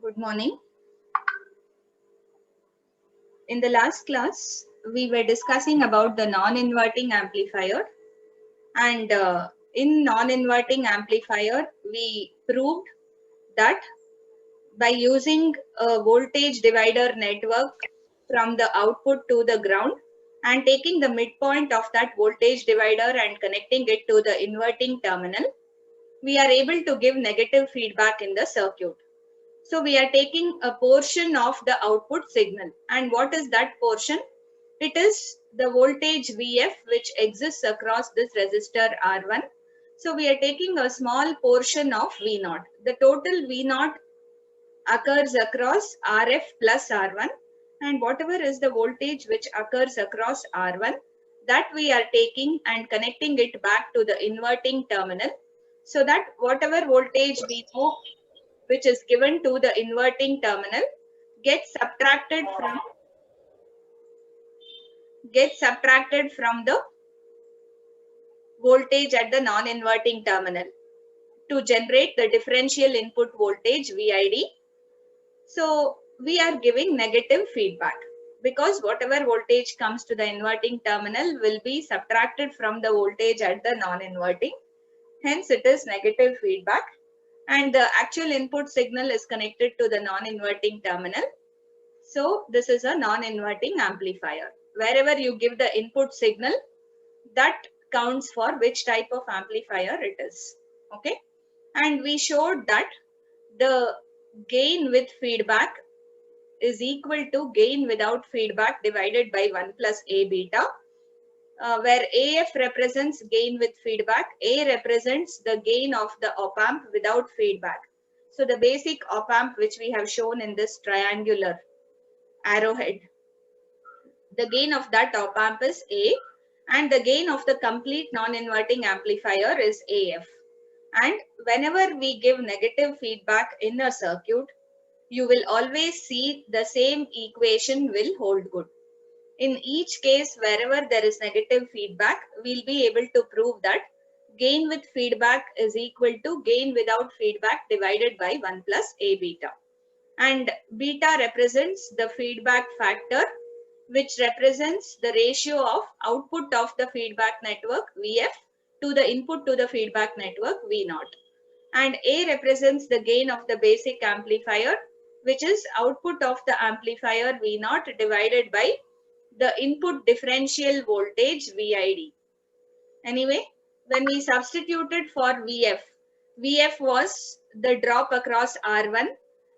Good morning. In the last class, we were discussing about the non-inverting amplifier, and in non-inverting amplifier, we proved that by using a voltage divider network from the output to the ground and taking the midpoint of that voltage divider and connecting it to the inverting terminal, we are able to give negative feedback in the circuit. So we are taking a portion of the output signal. And what is that portion? It is the voltage Vf which exists across this resistor R1. So we are taking a small portion of V0. The total V0 occurs across Rf plus R1, and whatever is the voltage which occurs across R1, that we are taking and connecting it back to the inverting terminal, so that whatever voltage we know which is given to the inverting terminal gets subtracted from the voltage at the non-inverting terminal to generate the differential input voltage VID. So we are giving negative feedback because whatever voltage comes to the inverting terminal will be subtracted from the voltage at the non-inverting. Hence it is negative feedback, and the actual input signal is connected to the non-inverting terminal. So this is a non-inverting amplifier. Wherever you give the input signal, that counts for which type of amplifier it is. Okay. And we showed that the gain with feedback is equal to gain without feedback divided by 1 plus A beta, where AF represents gain with feedback, A represents the gain of the op-amp without feedback. So the basic op-amp which we have shown in this triangular arrowhead, the gain of that op-amp is A, and the gain of the complete non-inverting amplifier is AF. And whenever we give negative feedback in a circuit, you will always see the same equation will hold good. In each case, wherever there is negative feedback, we'll be able to prove that gain with feedback is equal to gain without feedback divided by 1 plus A beta. And beta represents the feedback factor, which represents the ratio of output of the feedback network Vf to the input to the feedback network V0. And A represents the gain of the basic amplifier, which is output of the amplifier V0 divided by the input differential voltage VID. Anyway, when we substituted for Vf was the drop across R1.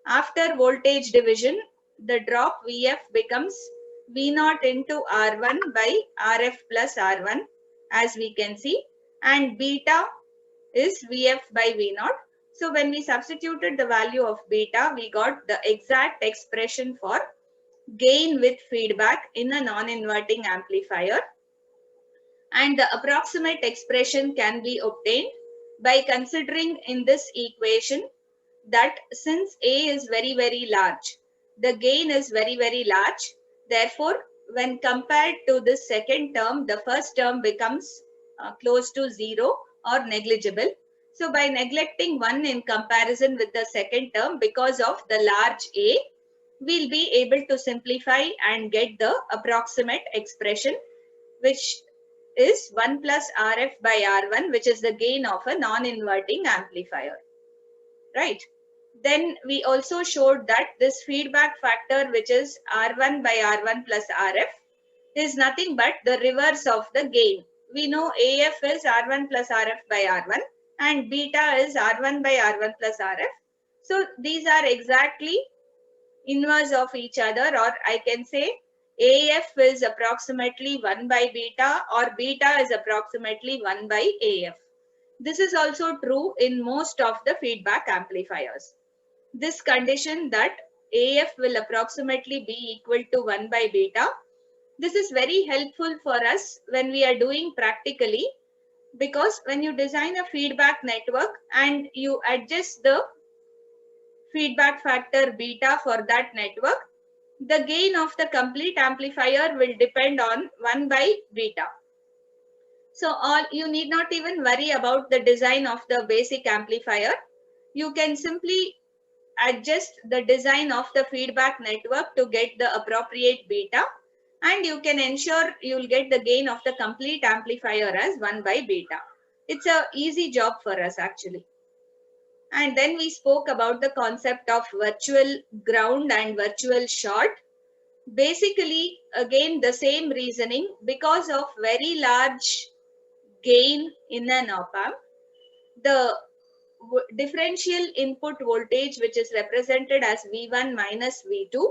After voltage division, the drop Vf becomes V0 into R1 by Rf plus R1, as we can see, and beta is Vf by V0. So when we substituted the value of beta, we got the exact expression for gain with feedback in a non-inverting amplifier. And the approximate expression can be obtained by considering in this equation that since A is very, very large, the gain is very, very large. Therefore, when compared to this second term, the first term becomes close to 0 or negligible. So by neglecting 1 in comparison with the second term because of the large A, we'll be able to simplify and get the approximate expression, which is 1 plus Rf by R1, which is the gain of a non-inverting amplifier. Right. Then we also showed that this feedback factor, which is R1 by R1 plus Rf, is nothing but the reverse of the gain. We know AF is R1 plus Rf by R1 and beta is R1 by R1 plus Rf. So these are exactly inverse of each other, or I can say AF is approximately 1 by beta or beta is approximately 1 by AF. This is also true in most of the feedback amplifiers. This condition that AF will approximately be equal to 1 by beta, this is very helpful for us when we are doing practically, because when you design a feedback network and you adjust the feedback factor beta for that network, the gain of the complete amplifier will depend on 1 by beta. So you need not even worry about the design of the basic amplifier. You can simply adjust the design of the feedback network to get the appropriate beta, and you can ensure you'll get the gain of the complete amplifier as 1 by beta. It's a easy job for us actually. And then we spoke about the concept of virtual ground and virtual short. Basically, again, the same reasoning. Because of very large gain in an op-amp, the differential input voltage, which is represented as V1 minus V2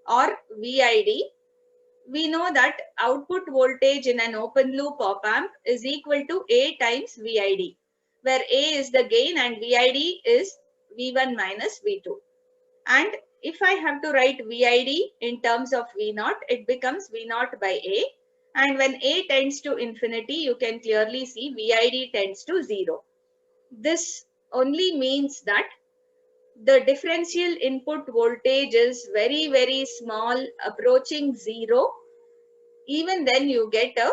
or VID, we know that output voltage in an open loop op-amp is equal to A times VID, where A is the gain and VID is V1 minus V2. And if I have to write VID in terms of V0, it becomes V0 by A. And when A tends to infinity, you can clearly see VID tends to 0. This only means that the differential input voltage is very, very small, approaching 0. Even then you get a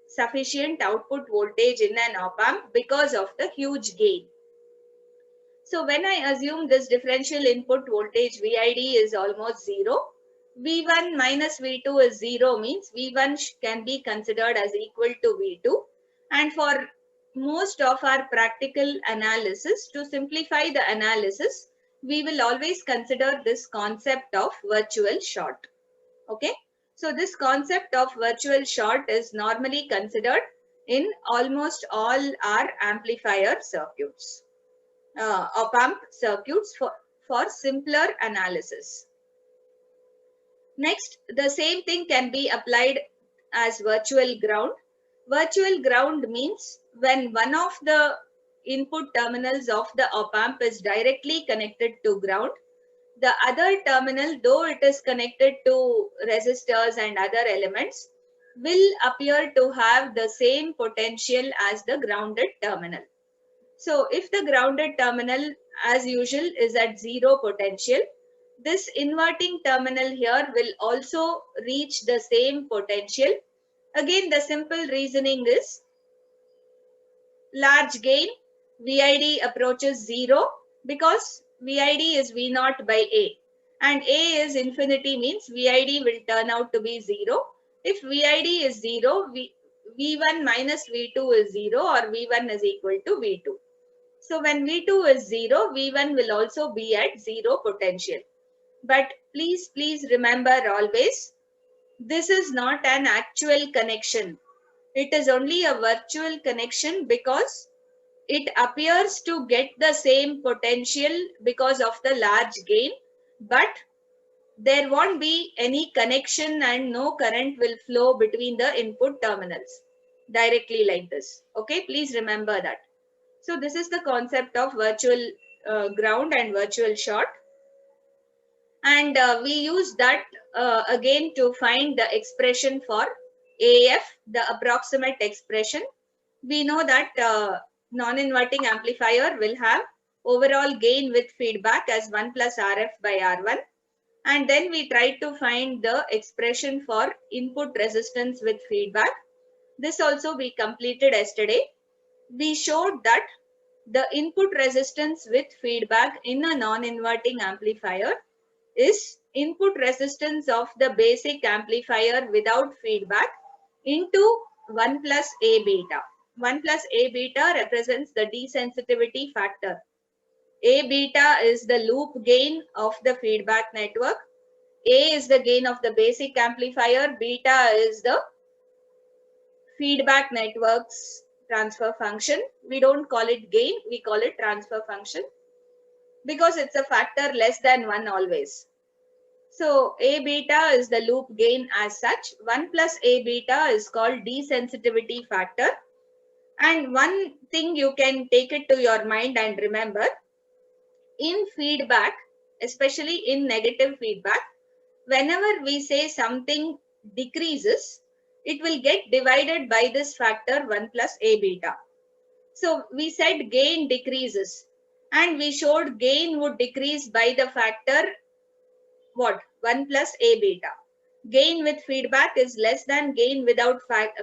sufficient output voltage in an op-amp because of the huge gain. So when I assume this differential input voltage VID is almost 0, V1 minus V2 is 0 means V1 can be considered as equal to V2. And for most of our practical analysis, to simplify the analysis, we will always consider this concept of virtual short. Okay. So this concept of virtual short is normally considered in almost all our amplifier circuits. Op-amp circuits for simpler analysis. Next, the same thing can be applied as virtual ground. Virtual ground means when one of the input terminals of the op-amp is directly connected to ground, the other terminal, though it is connected to resistors and other elements, will appear to have the same potential as the grounded terminal. So if the grounded terminal as usual is at 0 potential, this inverting terminal here will also reach the same potential. Again, the simple reasoning is large gain, VID approaches 0 because VID is V0 by A. And A is infinity means VID will turn out to be 0. If VID is 0, V1 minus V2 is 0 or V1 is equal to V2. So when V2 is 0, V1 will also be at 0 potential. But please remember always, this is not an actual connection. It is only a virtual connection because it appears to get the same potential because of the large gain, but there won't be any connection and no current will flow between the input terminals directly like this. Okay, please remember that. So this is the concept of virtual ground and virtual short. And we use that again to find the expression for AF, the approximate expression. We know that non-inverting amplifier will have overall gain with feedback as 1 plus RF by R1. And then we try to find the expression for input resistance with feedback. This also we completed yesterday. We showed that the input resistance with feedback in a non-inverting amplifier is input resistance of the basic amplifier without feedback into 1 plus A beta. 1 plus A beta represents the desensitivity factor. A beta is the loop gain of the feedback network. A is the gain of the basic amplifier. Beta is the feedback network's transfer function. We don't call it gain, we call it transfer function because it's a factor less than 1 always. So A beta is the loop gain as such. 1 plus A beta is called desensitivity factor. And one thing you can take it to your mind and remember, in feedback, especially in negative feedback, whenever we say something decreases, it will get divided by this factor 1 plus A beta. So we said gain decreases and we showed gain would decrease by the factor what? 1 plus A beta. Gain with feedback is less than gain without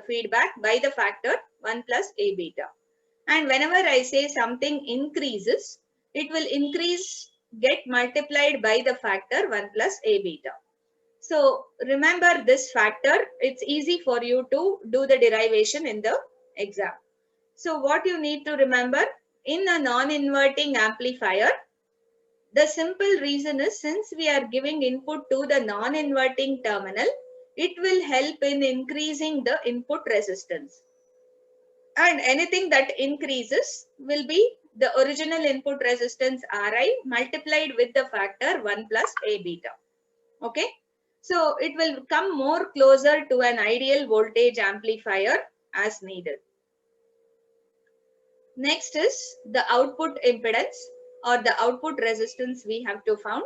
feedback by the factor 1 plus A beta. And whenever I say something increases, it will increase get multiplied by the factor 1 plus A beta. So remember this factor. It's easy for you to do the derivation in the exam. So what you need to remember, in a non-inverting amplifier, the simple reason is since we are giving input to the non-inverting terminal, it will help in increasing the input resistance. And anything that increases will be the original input resistance Ri multiplied with the factor 1 plus A beta. Okay. So it will come more closer to an ideal voltage amplifier as needed. Next is the output impedance or the output resistance we have to find.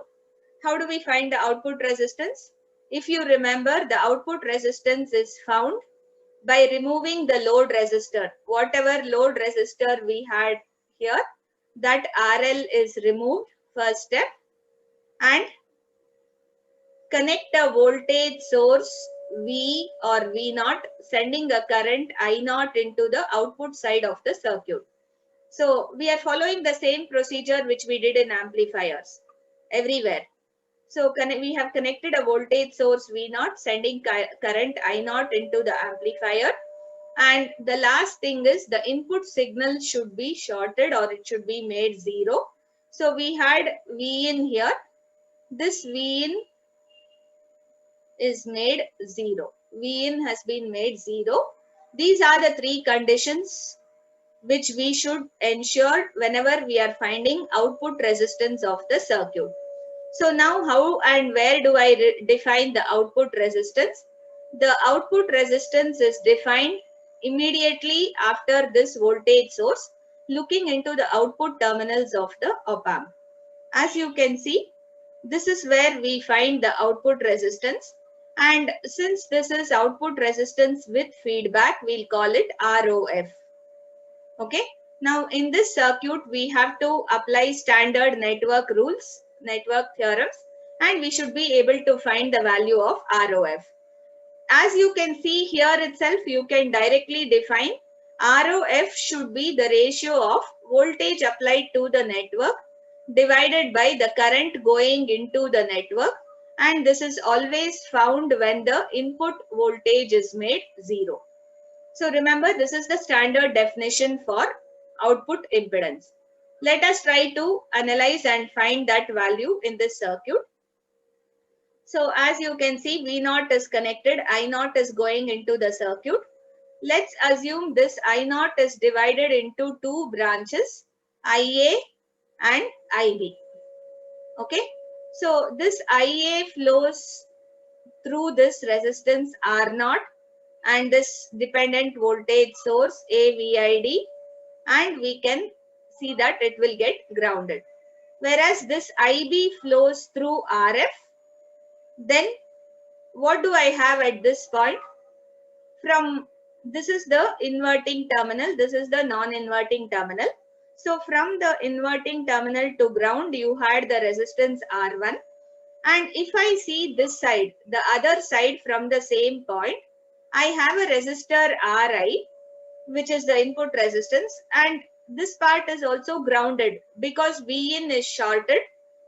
How do we find the output resistance? If you remember, the output resistance is found by removing the load resistor. Whatever load resistor we had here, that RL is removed, first step, and connect a voltage source V or V0, sending a current I0 into the output side of the circuit. So we are following the same procedure which we did in amplifiers everywhere. So we have connected a voltage source V0, sending current I0 into the amplifier. And the last thing is the input signal should be shorted or it should be made zero. So we had V in here. This V in is made zero. V in has been made zero. These are the three conditions which we should ensure whenever we are finding output resistance of the circuit. So now how and where do I define the output resistance? The output resistance is defined immediately after this voltage source, looking into the output terminals of the op-amp. As you can see, this is where we find the output resistance. And since this is output resistance with feedback, we'll call it ROF. Okay. Now in this circuit, we have to apply standard network rules, network theorems, and we should be able to find the value of ROF. As you can see here itself, you can directly define ROF should be the ratio of voltage applied to the network divided by the current going into the network, and this is always found when the input voltage is made zero. So remember, this is the standard definition for output impedance. Let us try to analyze and find that value in this circuit. So as you can see, V0 is connected, I0 is going into the circuit. Let's assume this I0 is divided into two branches, IA and IB. Okay. So this IA flows through this resistance R0 and this dependent voltage source AVID, and we can see that it will get grounded. Whereas this IB flows through RF, then what do I have at this point? From this is the inverting terminal, this is the non-inverting terminal. So from the inverting terminal to ground, you had the resistance R1. And if I see this side, the other side from the same point, I have a resistor Ri, which is the input resistance, and this part is also grounded because Vin is shorted.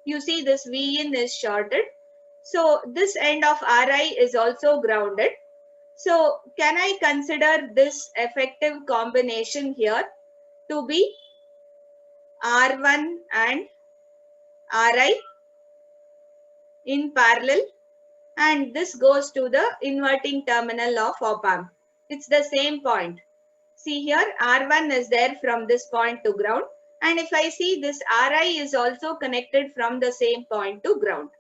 You see this Vin is shorted. So this end of Ri is also grounded. So can I consider this effective combination here to be R1 and Ri in parallel? And this goes to the inverting terminal of op-amp. It's the same point. See here, R1 is there from this point to ground. And if I see this Ri is also connected from the same point to ground.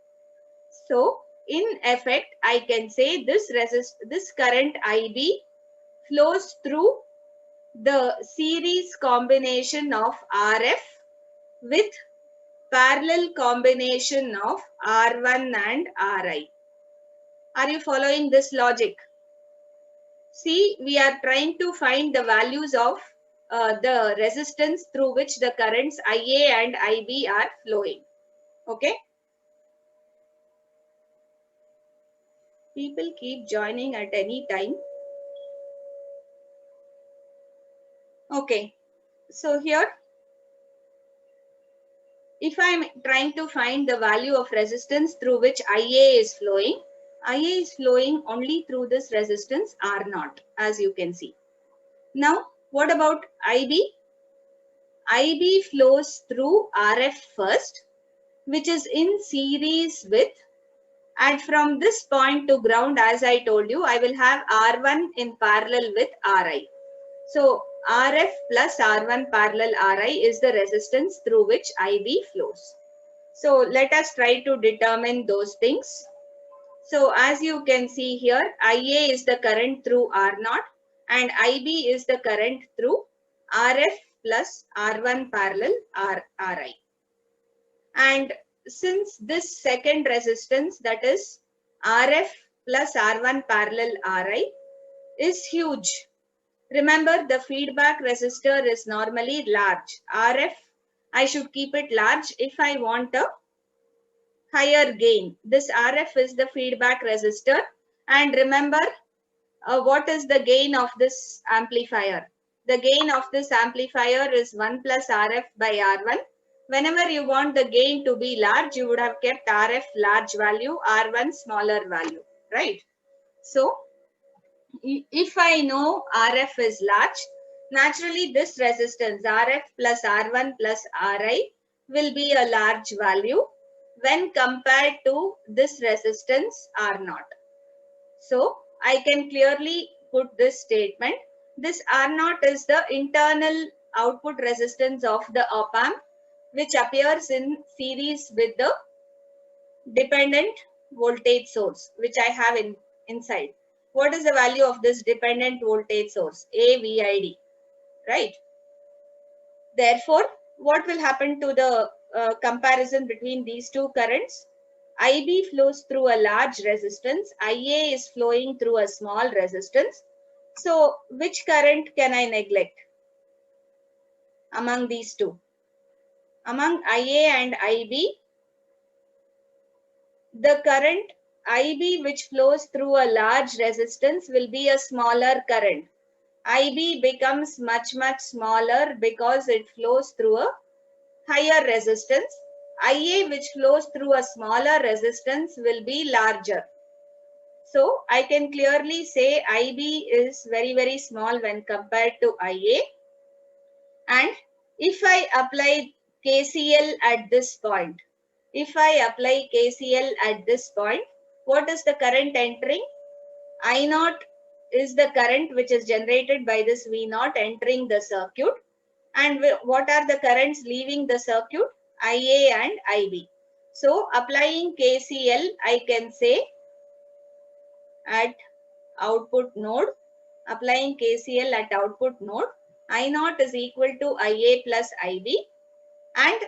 So in effect, I can say this current IB flows through the series combination of RF with parallel combination of R1 and Ri. Are you following this logic? See, we are trying to find the values of the resistance through which the currents IA and IB are flowing. Okay. People keep joining at any time. Okay. So here, if I'm trying to find the value of resistance through which IA is flowing only through this resistance R0, as you can see. Now, what about IB? IB flows through RF first, which is in series with, and from this point to ground, as I told you, I will have R1 in parallel with RI. So RF plus R1 parallel RI is the resistance through which IB flows. So let us try to determine those things. So as you can see here, IA is the current through R0 and IB is the current through RF plus R1 parallel RI. And since this second resistance, that is RF plus R1 parallel RI, is huge. Remember, the feedback resistor is normally large. RF, I should keep it large if I want a higher gain. This RF is the feedback resistor. And remember, what is the gain of this amplifier? The gain of this amplifier is 1 plus RF by R1. Whenever you want the gain to be large, you would have kept RF large value, R1 smaller value, right? So, if I know RF is large, naturally this resistance RF plus R1 plus RI will be a large value when compared to this resistance R0. So I can clearly put this statement. This R0 is the internal output resistance of the op-amp, which appears in series with the dependent voltage source, which I have inside. What is the value of this dependent voltage source? AVID, right? Therefore, what will happen to the comparison between these two currents? IB flows through a large resistance. IA is flowing through a small resistance. So, which current can I neglect among these two? Among IA and IB, the current IB which flows through a large resistance will be a smaller current. IB becomes much smaller because it flows through a higher resistance. IA which flows through a smaller resistance will be larger. So I can clearly say IB is very small when compared to IA. And if I apply KCL at this point, what is the current entering? I0 is the current which is generated by this V0 entering the circuit. And what are the currents leaving the circuit? IA and IB. So applying KCL, I can say at output node, applying KCL at output node, I0 is equal to IA plus IB. And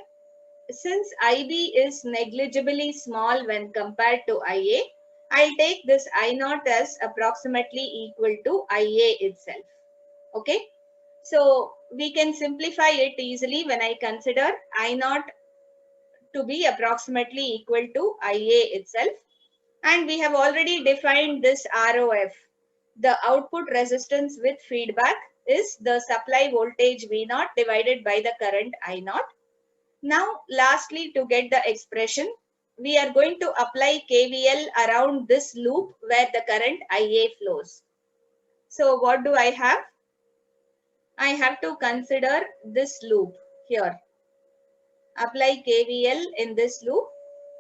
since IB is negligibly small when compared to IA, I'll take this I0 as approximately equal to IA itself. Okay. So we can simplify it easily when I consider I0 to be approximately equal to IA itself. And we have already defined this ROF. The output resistance with feedback is the supply voltage V0 divided by the current I0. Now, lastly, to get the expression, we are going to apply KVL around this loop where the current IA flows. So what do I have? I have to consider this loop here. Apply KVL in this loop.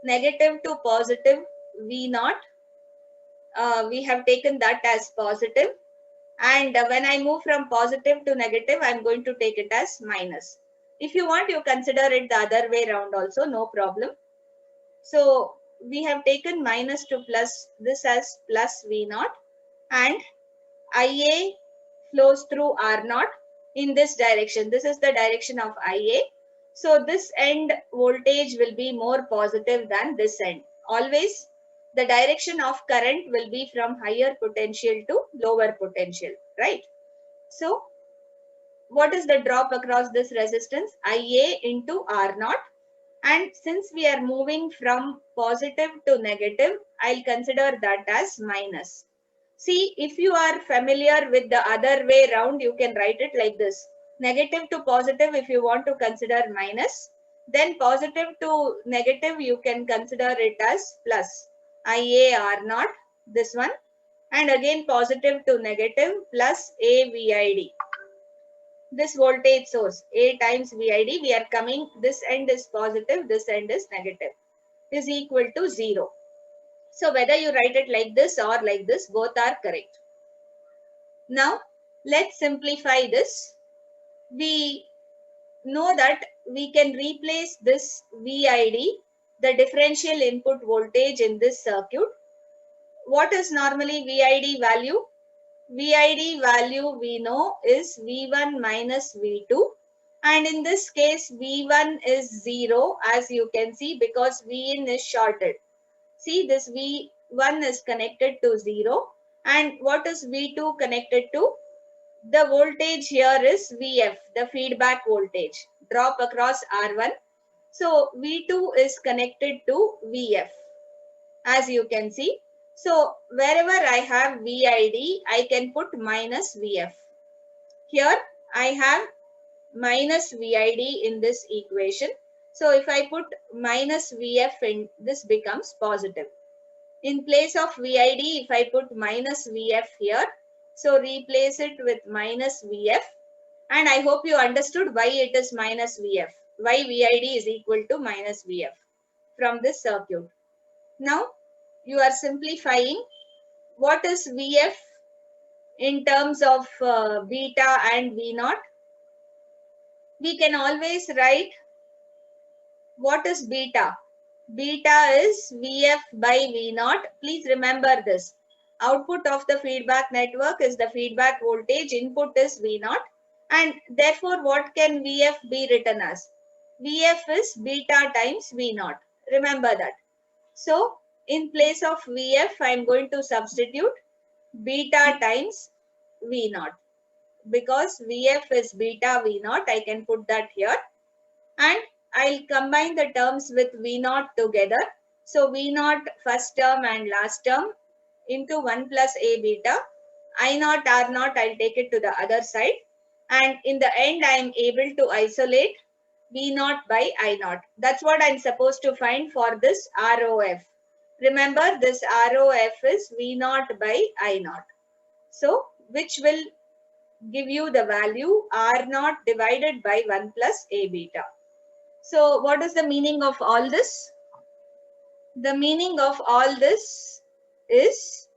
Negative to positive V0. We have taken that as positive. And when I move from positive to negative, I'm going to take it as minus. If you want, you consider it the other way around also, no problem. So we have taken minus to plus, this as plus V0, and IA flows through R0 in this direction. This is the direction of IA. So this end voltage will be more positive than this end. Always the direction of current will be from higher potential to lower potential, right? So what is the drop across this resistance? IA into R0. And since we are moving from positive to negative, I'll consider that as minus. See, if you are familiar with the other way around, you can write it like this. Negative to positive, if you want to consider minus. Then positive to negative, you can consider it as plus IA R naught, this one, and again positive to negative plus A VID. This voltage source A times VID, we are coming, this end is positive, this end is negative, is equal to 0. So whether you write it like this or like this, both are correct. Now let's simplify this. We know that we can replace this VID, the differential input voltage in this circuit. What is normally VID value? VID value we know is V1 minus V2, and in this case V1 is 0, as you can see, because Vin is shorted. See, this V1 is connected to 0, and what is V2 connected to? The voltage here is Vf, the feedback voltage, drop across R1. So V2 is connected to Vf, as you can see. So wherever I have VID, I can put minus Vf. Here I have minus VID in this equation. So if I put minus Vf in, this becomes positive. In place of VID, if I put minus Vf here, so replace it with minus Vf. And I hope you understood why it is minus Vf, why VID is equal to minus Vf from this circuit. Now you are simplifying. What is Vf in terms of beta and V naught? We can always write what is beta. Beta is Vf by V naught. Please remember this. Output of the feedback network is the feedback voltage, input is V naught, and therefore what can Vf be written as? Vf is beta times V naught. Remember that. So in place of Vf, I am going to substitute beta times V naught. Because Vf is beta V naught, I can put that here, and I'll combine the terms with V naught together. So V naught first term and last term into 1 plus A beta. I naught R naught, I'll take it to the other side. And in the end, I am able to isolate V naught by I naught. That's what I'm supposed to find for this ROF. Remember, this ROF is V naught by I naught. So, which will give you the value R naught divided by 1 plus A beta. So what is the meaning of all this? The meaning of all this is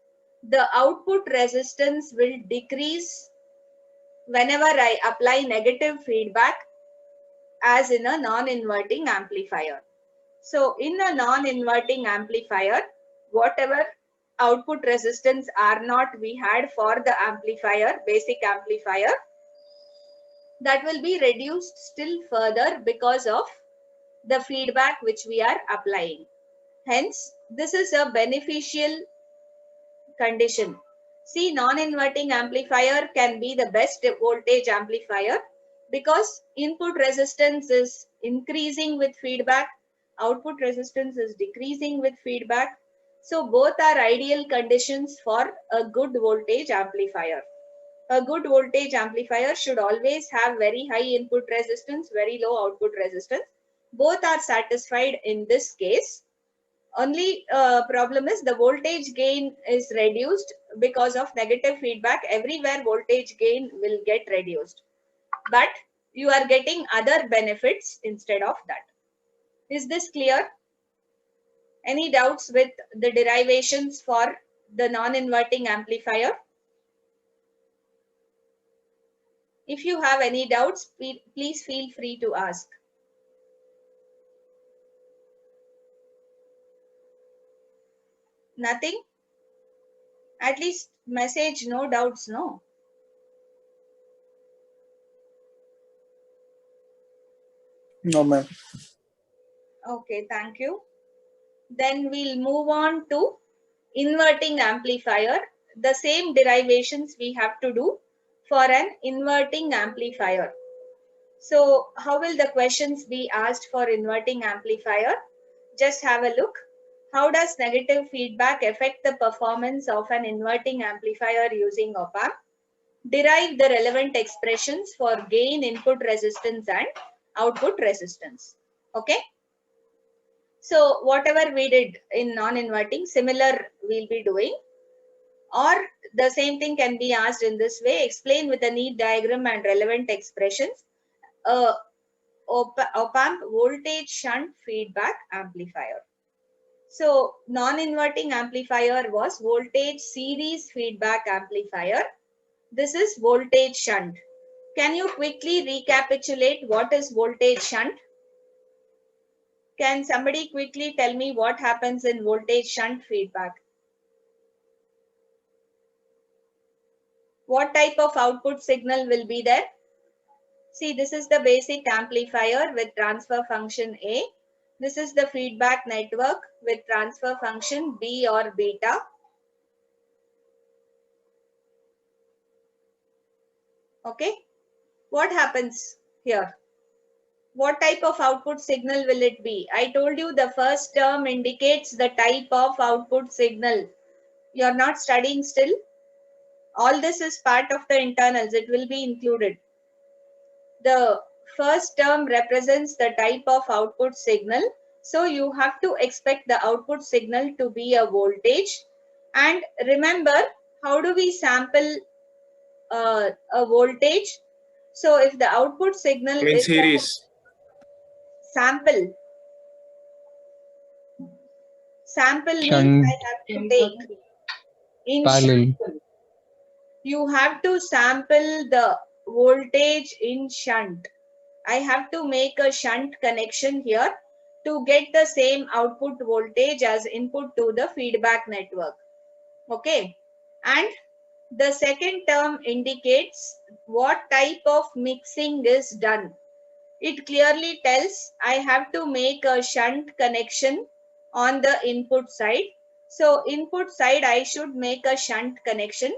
the output resistance will decrease whenever I apply negative feedback as in a non-inverting amplifier. So in a non-inverting amplifier, whatever output resistance R0 we had for the amplifier, basic amplifier, that will be reduced still further because of the feedback which we are applying. Hence, this is a beneficial condition. See, non-inverting amplifier can be the best voltage amplifier because input resistance is increasing with feedback, output resistance is decreasing with feedback. So both are ideal conditions for a good voltage amplifier. A good voltage amplifier should always have very high input resistance, very low output resistance. Both are satisfied in this case. Only problem is the voltage gain is reduced because of negative feedback. Everywhere voltage gain will get reduced. But you are getting other benefits instead of that. Is this clear? Any doubts with the derivations for the non-inverting amplifier? If you have any doubts, please feel free to ask. Nothing? At least message no doubts, no? No, ma'am. Okay, thank you. Then we'll move on to inverting amplifier. The same derivations we have to do for an inverting amplifier. So how will the questions be asked for inverting amplifier? Just have a look. How does negative feedback affect the performance of an inverting amplifier using op-amp? Derive the relevant expressions for gain, input resistance and output resistance. Okay. So whatever we did in non-inverting, similar we'll be doing. Or the same thing can be asked in this way. Explain with a neat diagram and relevant expressions. Op-amp voltage shunt feedback amplifier. So non-inverting amplifier was voltage series feedback amplifier. This is voltage shunt. Can you quickly recapitulate what is voltage shunt? Can somebody quickly tell me what happens in voltage shunt feedback? What type of output signal will be there? See, this is the basic amplifier with transfer function A. This is the feedback network with transfer function B or beta. Okay. What happens here? What type of output signal will it be? I told you the first term indicates the type of output signal. You're not studying still? All this is part of the internals. It will be included. The first term represents the type of output signal. So you have to expect the output signal to be a voltage. And remember, how do we sample a voltage? So if the output signal In is series. sample means I have to take in Parallel. you have to sample the voltage in shunt. I have to make a shunt connection here to get the same output voltage as input to the feedback network. Okay. And the second term indicates what type of mixing is done. It clearly tells I have to make a shunt connection on the input side. So input side, I should make a shunt connection.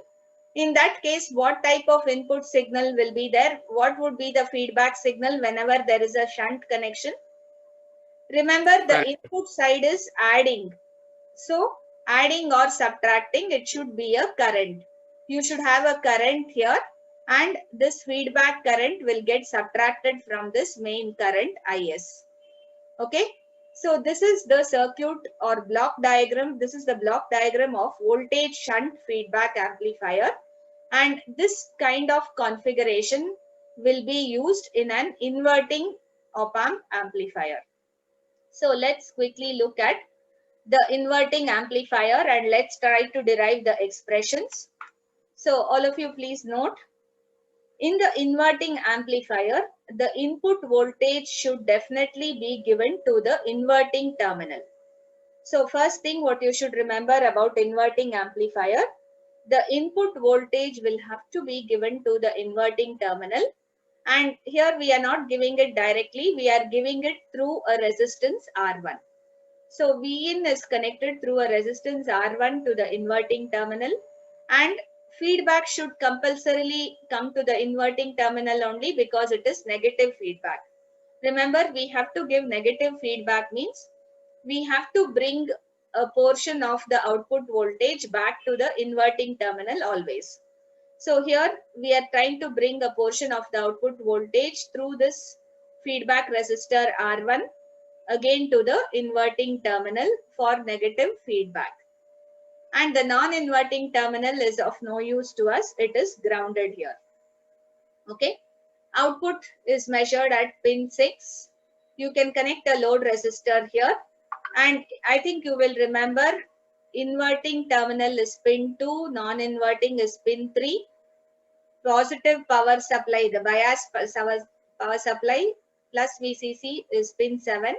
In that case, what type of input signal will be there? What would be the feedback signal whenever there is a shunt connection? Remember, the input side is adding. So adding or subtracting, it should be a current. You should have a current here, and this feedback current will get subtracted from this main current IS. Okay. So this is the circuit or block diagram. This is the block diagram of voltage shunt feedback amplifier. And this kind of configuration will be used in an inverting op-amp amplifier. So let's quickly look at the inverting amplifier and let's try to derive the expressions. So all of you please note, in the inverting amplifier, the input voltage should definitely be given to the inverting terminal. So first thing what you should remember about inverting amplifier, the input voltage will have to be given to the inverting terminal. And here we are not giving it directly, we are giving it through a resistance R1. So Vin is connected through a resistance R1 to the inverting terminal, and feedback should compulsorily come to the inverting terminal only because it is negative feedback. Remember, we have to give negative feedback means we have to bring a portion of the output voltage back to the inverting terminal always. So here we are trying to bring a portion of the output voltage through this feedback resistor R1 again to the inverting terminal for negative feedback. And the non-inverting terminal is of no use to us. It is grounded here. Okay. Output is measured at pin 6. You can connect a load resistor here. And I think you will remember inverting terminal is pin 2, non-inverting is pin 3. Positive power supply, the bias power supply plus VCC is pin 7.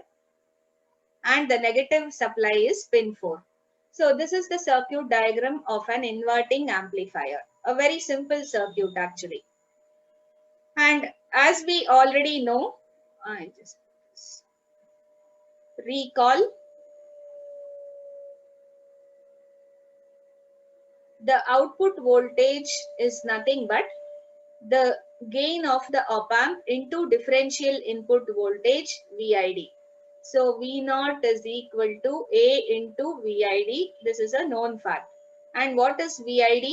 And the negative supply is pin 4. So this is the circuit diagram of an inverting amplifier. A very simple circuit actually. And as we already know, I just recall, the output voltage is nothing but the gain of the op-amp into differential input voltage VID. So V0 is equal to A into VID. This is a known fact. And what is VID?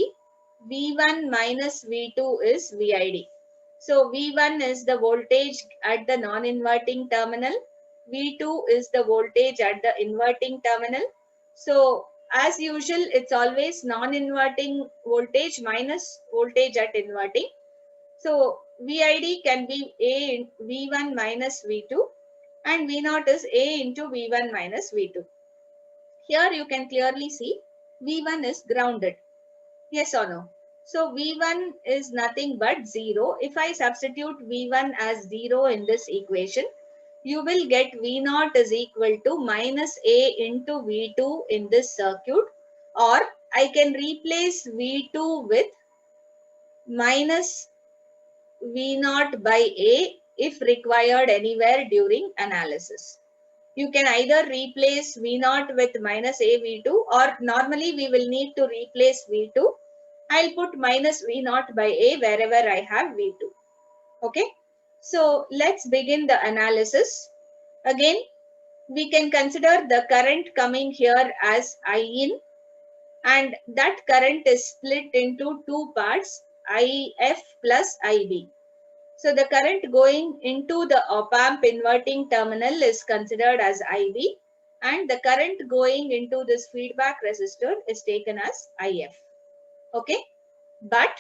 V1 minus V2 is VID. So V1 is the voltage at the non-inverting terminal. V2 is the voltage at the inverting terminal. So as usual, it's always non-inverting voltage minus voltage at inverting. So VID can be A in V1 minus V2 and V0 is A into V1 minus V2. Here you can clearly see V1 is grounded. Yes or no? So V1 is nothing but 0. If I substitute V1 as 0 in this equation, you will get V0 is equal to minus A into V2 in this circuit, or I can replace V2 with minus V0 by A if required anywhere during analysis. You can either replace V0 with minus A V2, or normally we will need to replace V2. I'll put minus V0 by A wherever I have V2. Okay. So let's begin the analysis. Again, we can consider the current coming here as I in, and that current is split into two parts, IF plus IB. So the current going into the op-amp inverting terminal is considered as IB, and the current going into this feedback resistor is taken as IF. Okay. But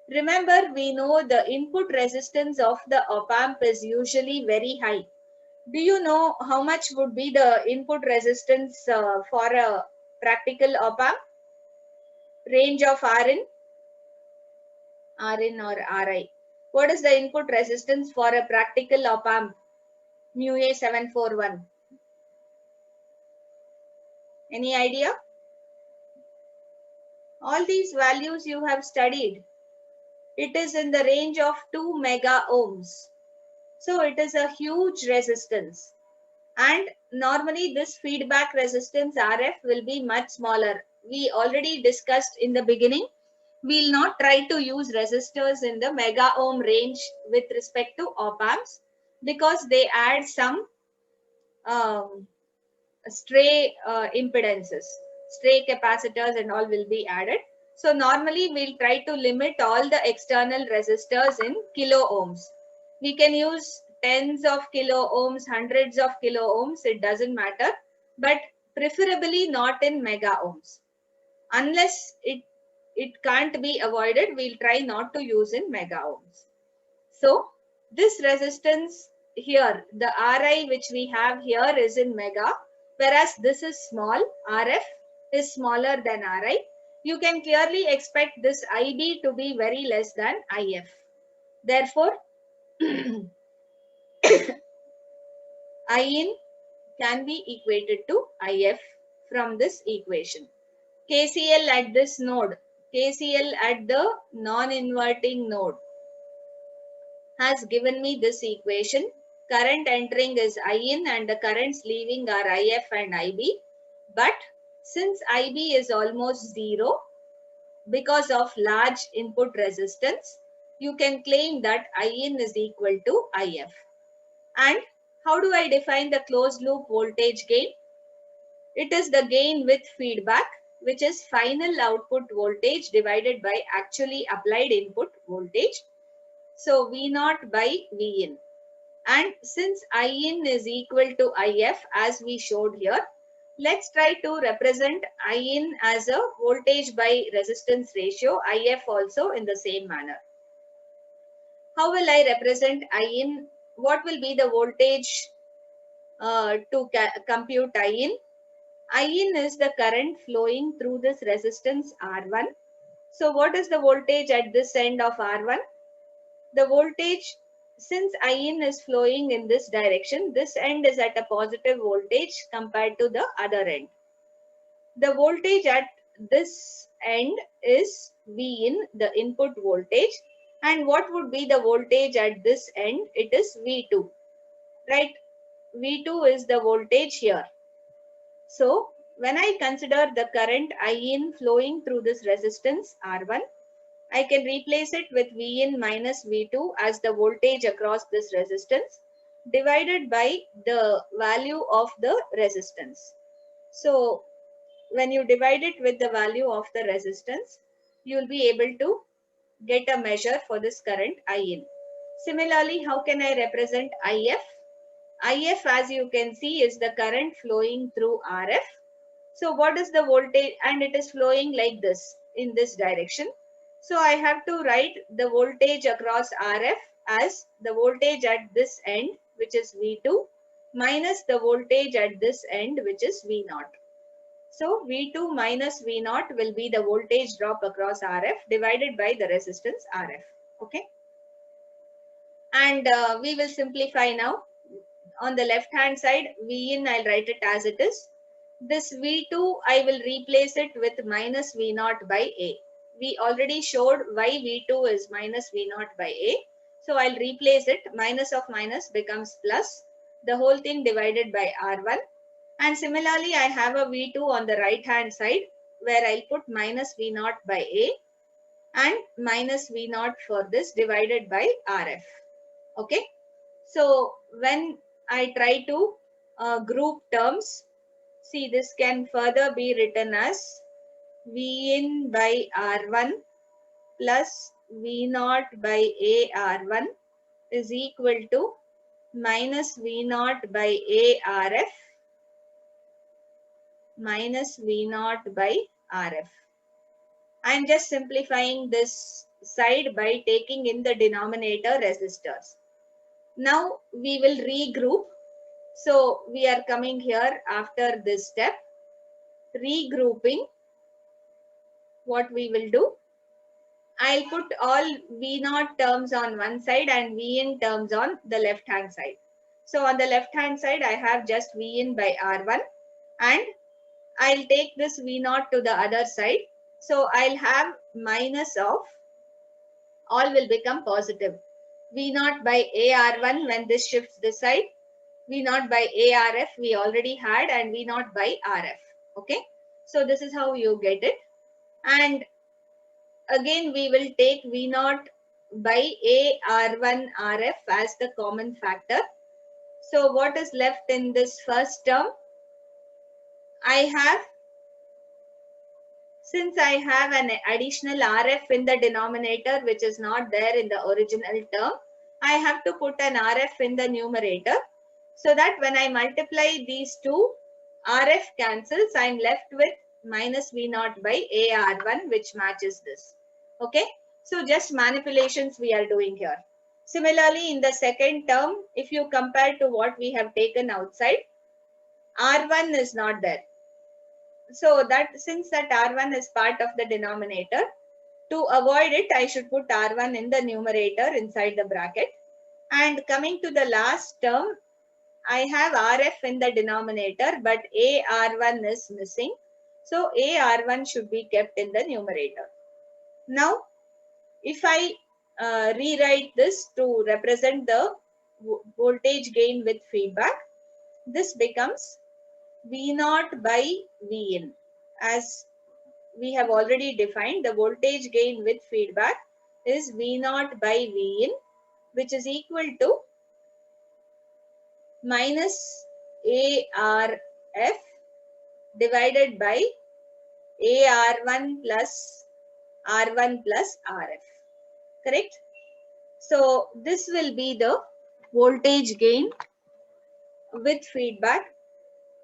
remember, we know the input resistance of the op-amp is usually very high. Do you know how much would be the input resistance for a practical op-amp? Range of Rin or Ri. What is the input resistance for a practical op-amp? Mu A741. Any idea? All these values you have studied. It is in the range of 2 mega ohms. So it is a huge resistance. And normally this feedback resistance RF will be much smaller. We already discussed in the beginning. We'll not try to use resistors in the mega ohm range with respect to op-amps, because they add some stray impedances, stray capacitors and all will be added. So normally we'll try to limit all the external resistors in kilo ohms. We can use tens of kilo ohms, hundreds of kilo ohms, it doesn't matter, but preferably not in mega ohms. Unless it can't be avoided, we'll try not to use in mega ohms. So this resistance here, the Ri which we have here is in mega, whereas this is small, RF is smaller than Ri. You can clearly expect this IB to be very less than IF. Therefore, In can be equated to IF from this equation. KCL at this node, KCL at the non-inverting node has given me this equation. Current entering is In and the currents leaving are IF and IB. But since IB is almost 0 because of large input resistance, you can claim that In is equal to IF. And how do I define the closed loop voltage gain? It is the gain with feedback, which is final output voltage divided by actually applied input voltage. So V0 by Vin. And since In is equal to IF as we showed here, let's try to represent In as a voltage by resistance ratio, IF also in the same manner. How will I represent In? What will be the voltage to compute In? In is the current flowing through this resistance R1. So what is the voltage at this end of R1? The voltage, since In is flowing in this direction, this end is at a positive voltage compared to the other end. The voltage at this end is Vin, the input voltage. And what would be the voltage at this end? It is V2, right? V2 is the voltage here. So when I consider the current In flowing through this resistance R1, I can replace it with Vin minus V2 as the voltage across this resistance divided by the value of the resistance. So when you divide it with the value of the resistance, you will be able to get a measure for this current In. Similarly, how can I represent IF? IF, as you can see, is the current flowing through RF. So what is the voltage? And it is flowing like this, in this direction. So I have to write the voltage across RF as the voltage at this end, which is V2, minus the voltage at this end, which is V0. So V2 minus V0 will be the voltage drop across RF divided by the resistance RF. Okay. And we will simplify now. On the left hand side, V in, I'll write it as it is. This V2, I will replace it with minus V0 by A. We already showed why V2 is minus V0 by A. So I'll replace it. Minus of minus becomes plus. The whole thing divided by R1. And similarly, I have a V2 on the right hand side where I'll put minus V0 by A and minus V0 for this divided by RF. Okay. So when I try to group terms, see, this can further be written as V in by R1 plus V0 by AR1 is equal to minus V0 by ARF minus V0 by RF. I am just simplifying this side by taking in the denominator resistors. Now we will regroup. So we are coming here after this step. Regrouping, what we will do, I'll put all V0 terms on one side and Vin terms on the left hand side. So on the left hand side, I have just Vin by R1 and I'll take this V0 to the other side. So I'll have minus of, all will become positive. V0 by AR1 when this shifts this side, V0 by ARF we already had, and V0 by RF. Okay. So this is how you get it. And again we will take V0 by AR1 RF as the common factor. So what is left in this first term? Since I have an additional RF in the denominator which is not there in the original term, I have to put an RF in the numerator so that when I multiply these two, RF cancels, I'm left with minus V0 by AR1 which matches this. Okay, so just manipulations we are doing here. Similarly, in the second term, if you compare to what we have taken outside, R1 is not there. So that since that R1 is part of the denominator, to avoid it, I should put R1 in the numerator inside the bracket. And coming to the last term, I have RF in the denominator, but AR1 is missing. So AR1 should be kept in the numerator. Now, if I rewrite this to represent the voltage gain with feedback, this becomes V0 by Vin. As we have already defined, the voltage gain with feedback is V0 by Vin, which is equal to minus ARF divided by AR1 plus R1 plus RF. Correct? So this will be the voltage gain with feedback.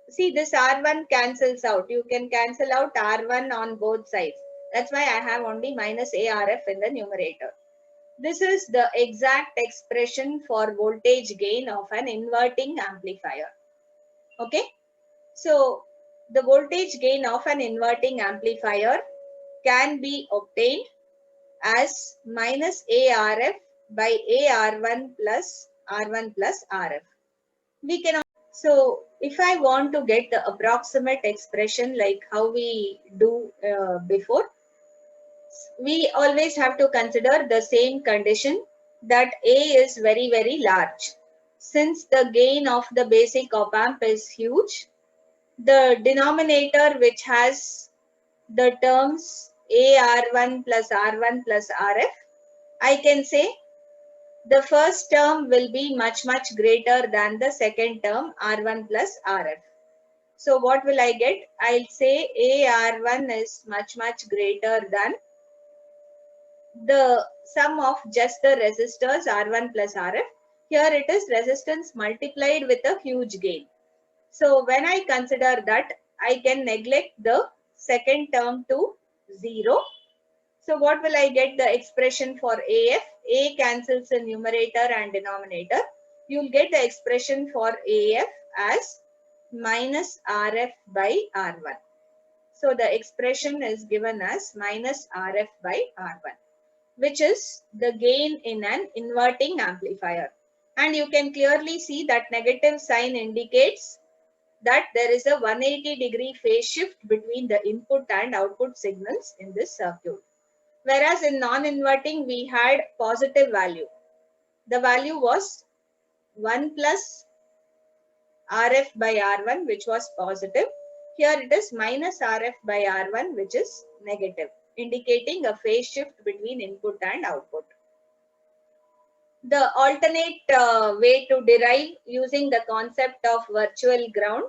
See, this R1 cancels out. You can cancel out R1 on both sides. That's why I have only minus ARF in the numerator. This is the exact expression for voltage gain of an inverting amplifier. Okay. So the voltage gain of an inverting amplifier can be obtained as minus ARF by AR1 plus R1 plus RF. We can. So if I want to get the approximate expression like how we do before, we always have to consider the same condition that A is very, very large. Since the gain of the basic op-amp is huge, the denominator which has the terms AR1 plus R1 plus RF, I can say the first term will be much, much greater than the second term R1 plus RF. So what will I get? I'll say AR1 is much, much greater than the sum of just the resistors R1 plus RF. Here it is resistance multiplied with a huge gain. So when I consider that, I can neglect the second term to 0. So what will I get the expression for AF? A cancels the numerator and denominator. You'll get the expression for AF as minus RF by R1. So the expression is given as minus RF by R1, which is the gain in an inverting amplifier. And you can clearly see that negative sign indicates that there is a 180-degree phase shift between the input and output signals in this circuit. Whereas in non-inverting, we had positive value. The value was 1 plus RF by R1, which was positive. Here it is minus RF by R1, which is negative, indicating a phase shift between input and output. The alternate way to derive using the concept of virtual ground.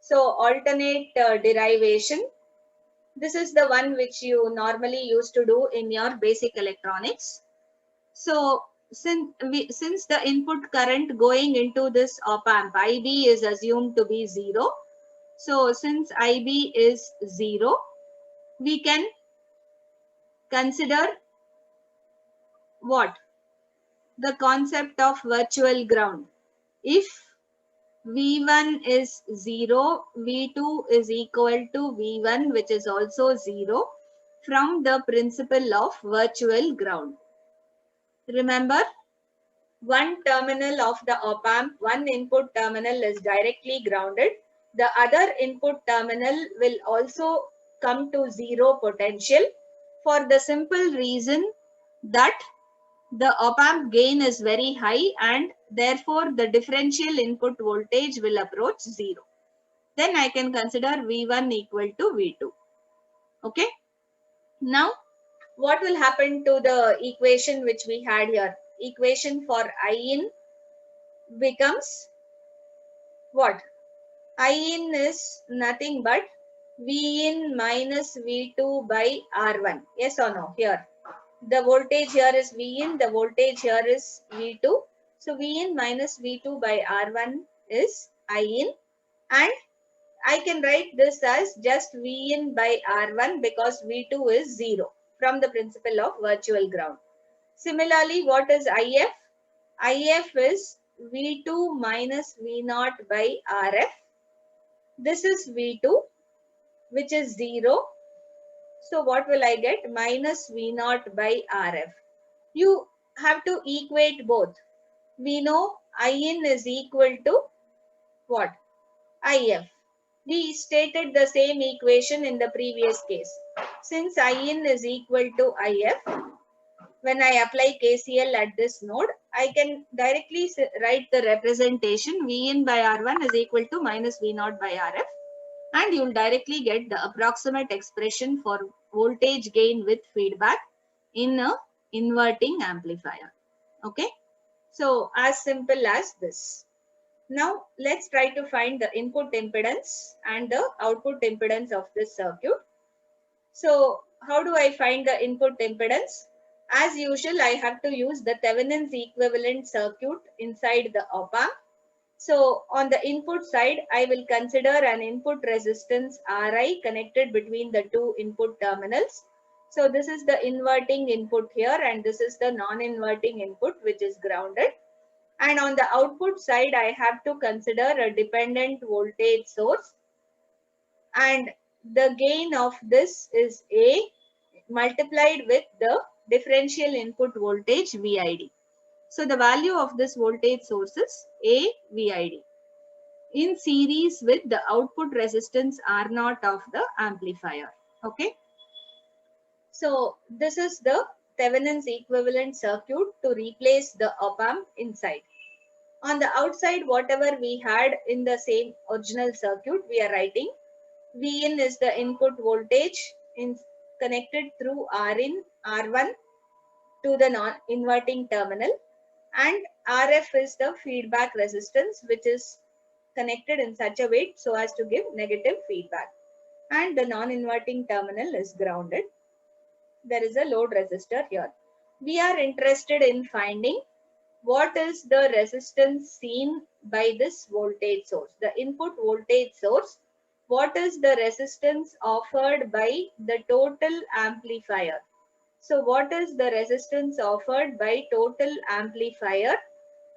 So alternate derivation. This is the one which you normally used to do in your basic electronics. So since the input current going into this op amp, IB is assumed to be 0. So since IB is 0, we can consider what? The concept of virtual ground. If V1 is 0, V2 is equal to V1, which is also 0, from the principle of virtual ground. Remember, one terminal of the op amp, one input terminal is directly grounded. The other input terminal will also come to 0 potential for the simple reason that the op amp gain is very high and therefore the differential input voltage will approach 0. Then I can consider V1 equal to V2. Okay. Now, what will happen to the equation which we had here? Equation for I in becomes what? I in is nothing but V in minus V2 by R1. Yes or no? Here. The voltage here is V in, the voltage here is V2. So V in minus V2 by R1 is I in, and I can write this as just V in by R1 because V2 is 0 from the principle of virtual ground. Similarly, what is IF? IF is V2 minus V0 by RF. This is V2, which is 0. So what will I get? Minus V0 by RF. You have to equate both. We know In is equal to what? IF. We stated the same equation in the previous case. Since In is equal to IF, when I apply KCL at this node, I can directly write the representation Vin by R1 is equal to minus V0 by RF, and you will directly get the approximate expression for voltage gain with feedback in a inverting amplifier. Okay. So as simple as this. Now let's try to find the input impedance and the output impedance of this circuit. So how do I find the input impedance? As usual, I have to use the Thevenin's equivalent circuit inside the op amp. So on the input side, I will consider an input resistance Ri connected between the two input terminals. So this is the inverting input here, and this is the non-inverting input, which is grounded. And on the output side, I have to consider a dependent voltage source. And the gain of this is A multiplied with the differential input voltage VID. So the value of this voltage source is A VID in series with the output resistance R0 of the amplifier. Okay. So this is the Thevenin's equivalent circuit to replace the op amp inside. On the outside, whatever we had in the same original circuit, we are writing Vin is the input voltage connected through R1 to the non-inverting terminal, and RF is the feedback resistance, which is connected in such a way so as to give negative feedback, and the non-inverting terminal is grounded. There is a load resistor here. We are interested in finding what is the resistance seen by this voltage source? The input voltage source, what is the resistance offered by the total amplifier? So what is the resistance offered by total amplifier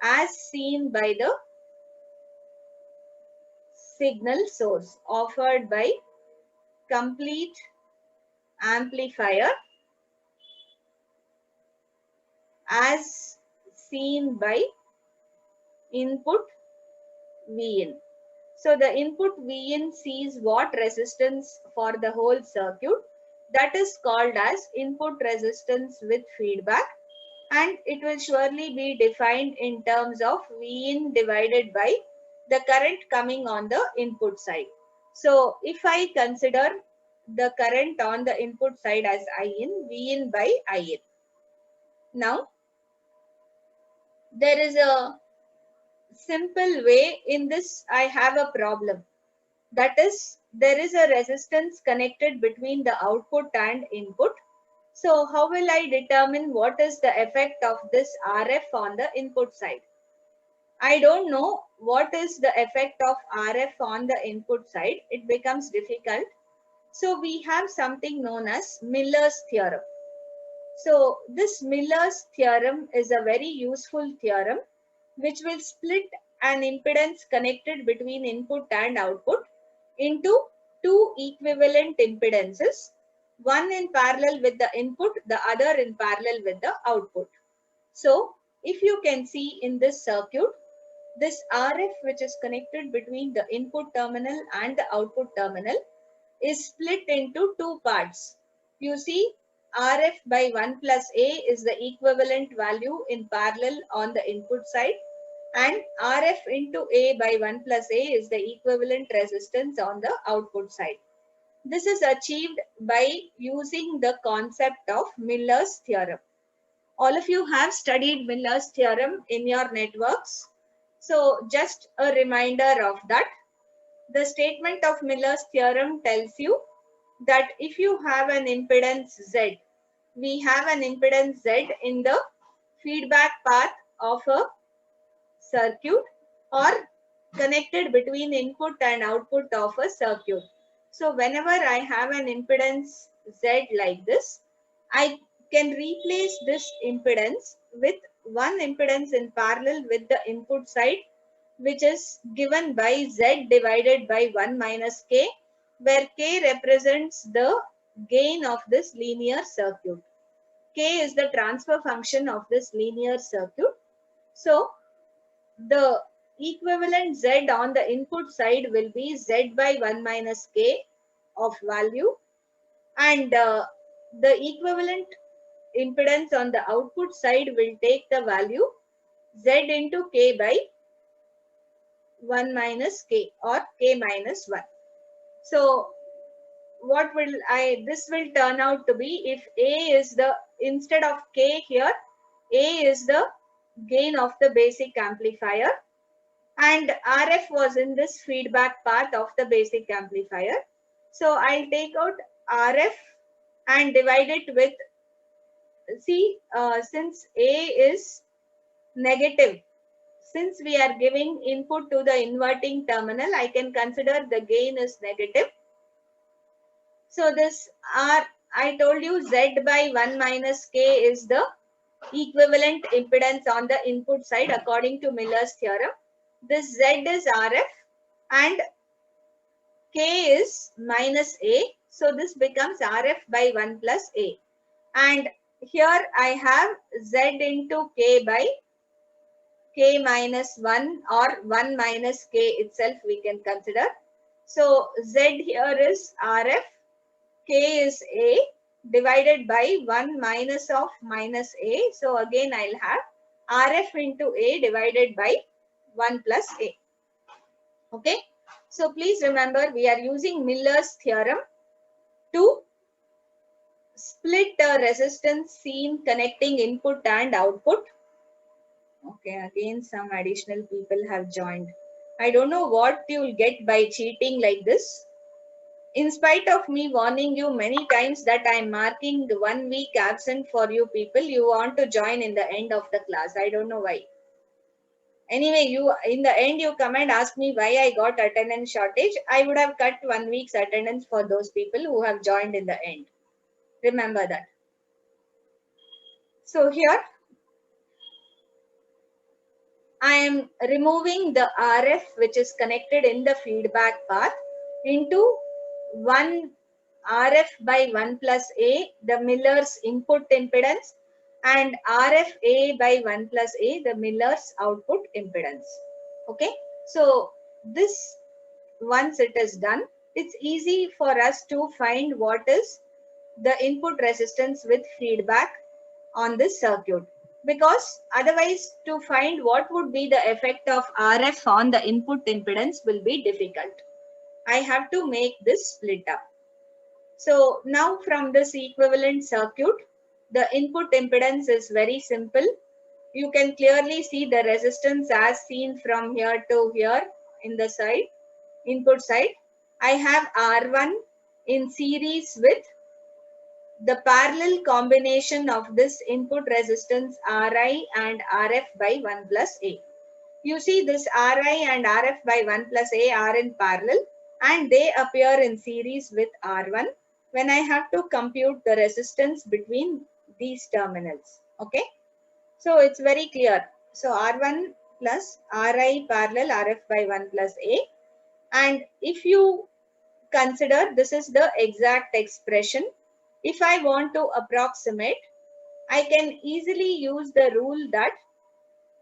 as seen by the signal source offered by complete amplifier as seen by input Vin. So the input Vin sees what resistance for the whole circuit, that is called as input resistance with feedback, and it will surely be defined in terms of Vin divided by the current coming on the input side. So if I consider the current on the input side as In, Vin by In. Now there is a simple way in this. I have a problem. That is, there is a resistance connected between the output and input. So how will I determine what is the effect of this RF on the input side? I don't know what is the effect of RF on the input side. It becomes difficult. So we have something known as Miller's theorem. So this Miller's theorem is a very useful theorem which will split an impedance connected between input and output into two equivalent impedances, one in parallel with the input, the other in parallel with the output. So if you can see in this circuit, this RF which is connected between the input terminal and the output terminal is split into two parts. You see, RF by 1 plus A is the equivalent value in parallel on the input side, and RF into A by 1 plus A is the equivalent resistance on the output side. This is achieved by using the concept of Miller's theorem. All of you have studied Miller's theorem in your networks. So just a reminder of that. The statement of Miller's theorem tells you that if you have an impedance Z, we have an impedance Z in the feedback path of a circuit or connected between input and output of a circuit. So whenever I have an impedance Z like this, I can replace this impedance with one impedance in parallel with the input side, which is given by Z divided by 1 minus K, where K represents the gain of this linear circuit. K is the transfer function of this linear circuit. So the equivalent Z on the input side will be Z by 1 minus K of value, and the equivalent impedance on the output side will take the value Z into K by 1 minus K or K minus 1. So what will this will turn out to be, if A is the, instead of K here, A is the gain of the basic amplifier, and RF was in this feedback path of the basic amplifier. So I'll take out RF and divide it with, see, since A is negative, since we are giving input to the inverting terminal, I can consider the gain is negative. So this R, I told you Z by 1 minus K is the equivalent impedance on the input side according to Miller's theorem. This Z is RF and K is minus A. So this becomes RF by 1 plus A. And here I have Z into K by K minus 1 or 1 minus K itself we can consider. So Z here is RF, K is A divided by 1 minus of minus A. So again I'll have RF into A divided by 1 plus A. Okay. So please remember, we are using Miller's theorem to split the resistance seen connecting input and output. Okay, again some additional people have joined. I don't know what you'll get by cheating like this. In spite of me warning you many times that I'm marking 1 week absent for you people, you want to join in the end of the class. I don't know why. Anyway, you in the end you come and ask me why I got attendance shortage. I would have cut 1 week's attendance for those people who have joined in the end. Remember that. So here I am removing the RF which is connected in the feedback path into 1 RF by 1 plus A, the Miller's input impedance, and RF A by 1 plus A, the Miller's output impedance. Okay. So this, once it is done, it's easy for us to find what is the input resistance with feedback on this circuit, because otherwise to find what would be the effect of RF on the input impedance will be difficult. I have to make this split up. So now from this equivalent circuit, the input impedance is very simple. You can clearly see the resistance as seen from here to here in the side, input side. I have R1 in series with the parallel combination of this input resistance Ri and Rf by 1 plus A. You see this Ri and Rf by 1 plus A are in parallel and they appear in series with R1 when I have to compute the resistance between these terminals. Okay. So it's very clear. So R1 plus Ri parallel Rf by 1 plus A. And if you consider this is the exact expression, if I want to approximate, I can easily use the rule that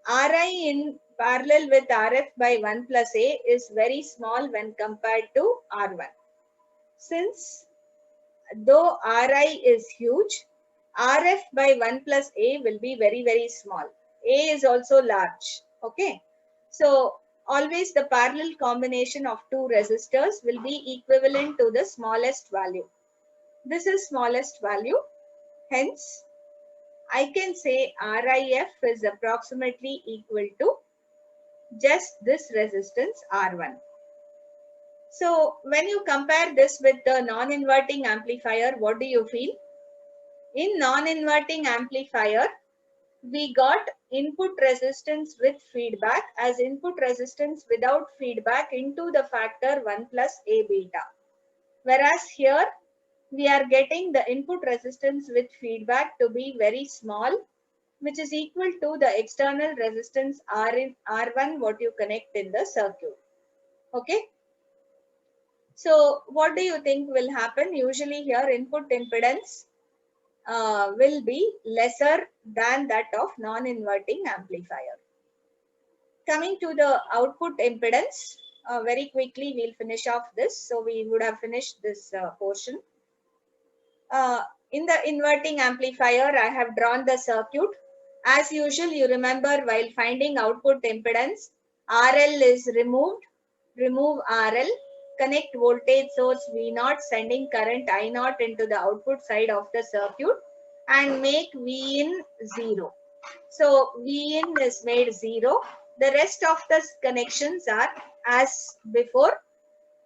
Ri in parallel with Rf by 1 plus A is very small when compared to R1. Since though Ri is huge, Rf by 1 plus A will be very, very small. A is also large. Okay. So always the parallel combination of two resistors will be equivalent to the smallest value. This is smallest value. Hence, I can say RIF is approximately equal to just this resistance R1. So when you compare this with the non-inverting amplifier, what do you feel? In non-inverting amplifier, we got input resistance with feedback as input resistance without feedback into the factor 1 plus A beta. Whereas here, we are getting the input resistance with feedback to be very small, which is equal to the external resistance R1 what you connect in the circuit. Okay. So what do you think will happen? Usually here input impedance will be lesser than that of non-inverting amplifier. Coming to the output impedance, very quickly we'll finish off this. So we would have finished this portion. In the inverting amplifier, I have drawn the circuit. As usual, you remember while finding output impedance, RL is removed. Remove RL. Connect voltage source V0 sending current I0 into the output side of the circuit and make Vin 0. So Vin is made 0. The rest of the connections are as before.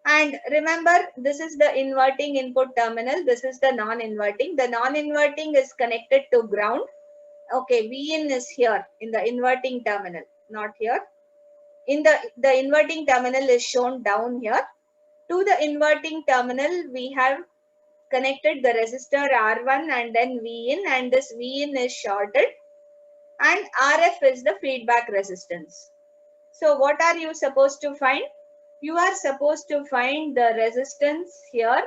And remember, this is the inverting input terminal. This is the non-inverting. The non-inverting is connected to ground. Okay, Vin is here in the inverting terminal, not here. In the inverting terminal is shown down here. To the inverting terminal, we have connected the resistor R1 and then Vin, and this Vin is shorted. And RF is the feedback resistance. So what are you supposed to find? You are supposed to find the resistance here,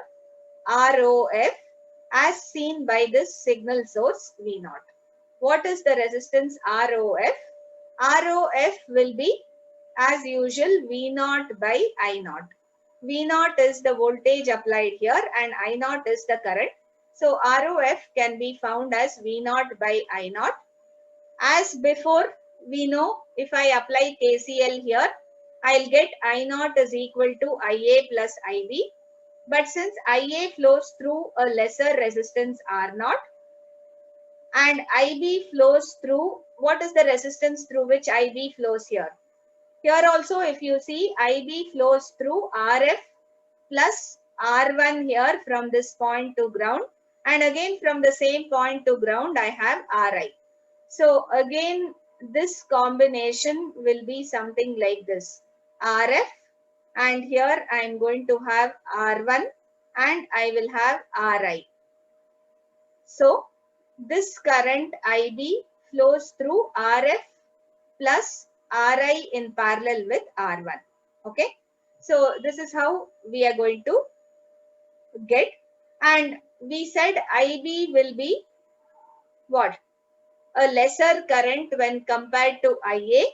ROF, as seen by this signal source V0. What is the resistance ROF? ROF will be, as usual, V0 by I0. V0 is the voltage applied here and I0 is the current. So ROF can be found as V0 by I0. As before, we know if I apply KCL here, I'll get I0 is equal to IA plus IB. But since IA flows through a lesser resistance R0 and IB flows through, what is the resistance through which IB flows here? Here also if you see, IB flows through RF plus R1 here from this point to ground, and again from the same point to ground I have RI. So again this combination will be something like this. RF, and here I am going to have R1 and I will have RI. So this current IB flows through RF plus RI in parallel with R1. Okay. So this is how we are going to get, and we said IB will be what? A lesser current when compared to IA.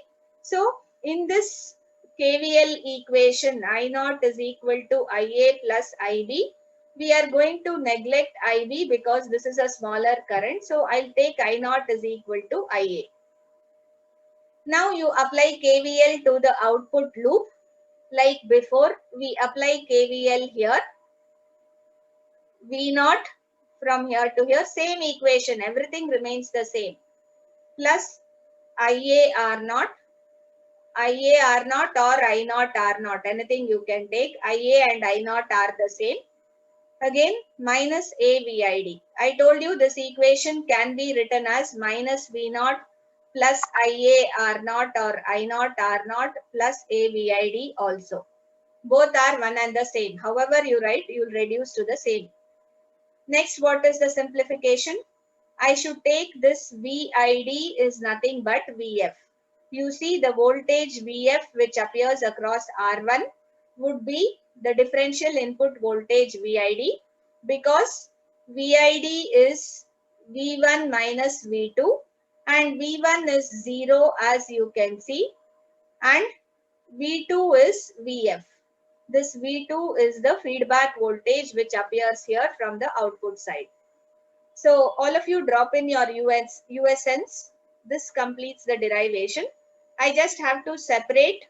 So in this KVL equation, I0 is equal to IA plus IB. We are going to neglect IB because this is a smaller current. So I'll take I0 is equal to IA. Now you apply KVL to the output loop. Like before, we apply KVL here. V0 from here to here, same equation, everything remains the same. Plus IA R0, IA R0 or I0 R0, anything you can take. IA and I0 are the same. Again, minus A VID. I told you this equation can be written as minus V0 plus IA R0 or I0 R0 plus A VID also. Both are one and the same. However you write, you will reduce to the same. Next, what is the simplification? I should take this VID is nothing but VF. You see the voltage VF which appears across R1 would be the differential input voltage VID, because VID is V1 minus V2 and V1 is 0 as you can see, and V2 is VF. This V2 is the feedback voltage which appears here from the output side. So all of you drop in your USNs. This completes the derivation. I just have to separate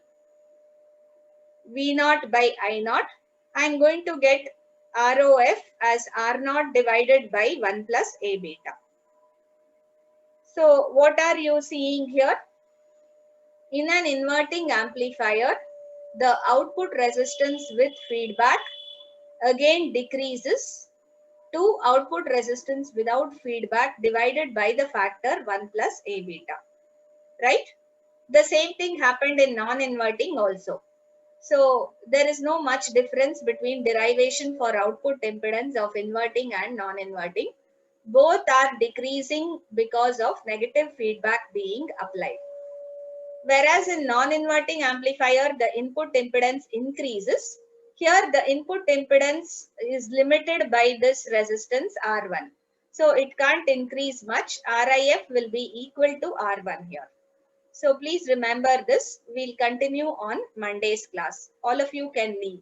V0 by I0. I'm going to get ROF as R0 divided by 1 plus A beta. So what are you seeing here? In an inverting amplifier, the output resistance with feedback again decreases to output resistance without feedback divided by the factor 1 plus A beta. Right? The same thing happened in non-inverting also. So there is no much difference between derivation for output impedance of inverting and non-inverting. Both are decreasing because of negative feedback being applied. Whereas in non-inverting amplifier, the input impedance increases. Here the input impedance is limited by this resistance R1. So it can't increase much. RIF will be equal to R1 here. So please remember this. We'll continue on Monday's class. All of you can leave.